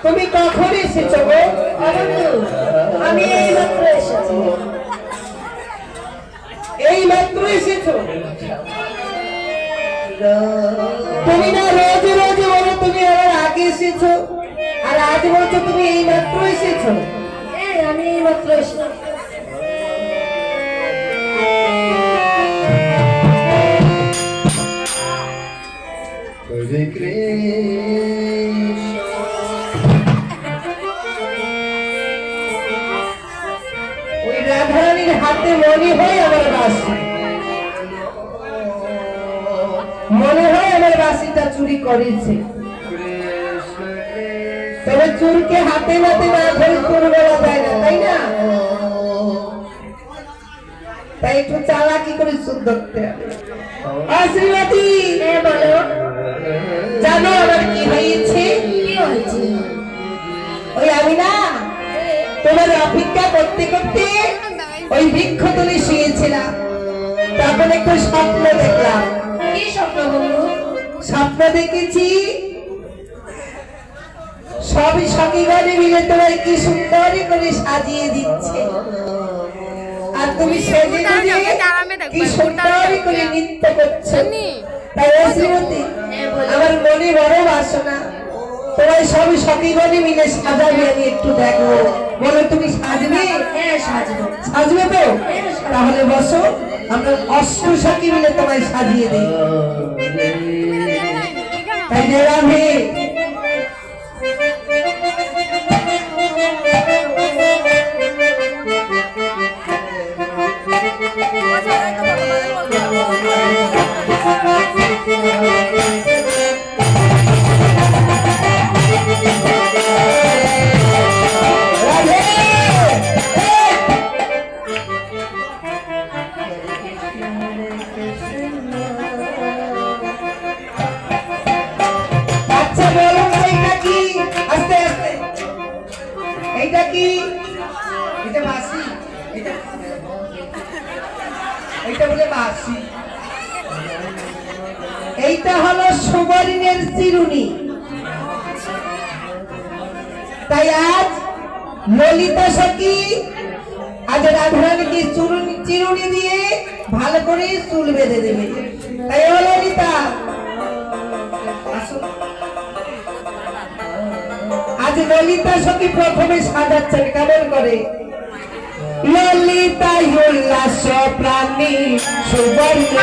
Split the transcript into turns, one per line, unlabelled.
তুমি কখন এসেছো গো?
আমি এইমাত্র এসেছি।
এইমাত্র এসেছো? তুমি না রোজ রোজ বলো তুমি আমার আগে এসেছো, আর আজ বলছো তুমি এইমাত্র এসেছো।
আমি এইমাত্র এসেছি।
ওই রাধারানীর হাতে মনে হয় আমার বাসি, মনে হয় আমার বাসিটা চুরি করেছে। তবে চুরকে হাতে নাতে না ধরে চোর বলা যায় না, তাই না? তাই একটু চালাকি করে চুর ধরতে হবে। শ্রীমতী,
বলো।
জানো আমার কি হয়েছে?
কি হয়েছে?
ওই আমি না তোমার অপেক্ষা করতে করতে ওই বৃক্ষতলে শুয়েছিলাম, তখন একটু স্বপ্ন দেখলাম।
কি স্বপ্ন বলো?
স্বপ্ন দেখেছি সবই সখীগণে মিলে তোমায় কি সুন্দর করে সাজিয়ে দিচ্ছে, আর তুমি সেজে কি সুন্দর করে নৃত্য করছো। তাই শ্রীমতী, আমার মনে বড় বাসনা তোমায় সবই সখীগণে মিলে সাজাবে, আমি একটু দেখবো। বলো তুমি সাজবে?
সাজবো।
সাজবে তো? তাহলে বসো, আমরা অষ্ট সখী মিলে তোমায় সাজিয়ে দিই। তাই রাধে এইটা হলো সুবর্ণের চিরুনি। তাই আজ ললিতা সখী আজ রাধারানীকে চিরুনি দিয়ে ভালো করে চুল বেঁধে দেবে। তাই ও ললিতা, আজ ললিতা সখী প্রথমে সাজাচ্ছেন কেমন করে? ললিতা উল্লাস প্রাণী সুবর্ণ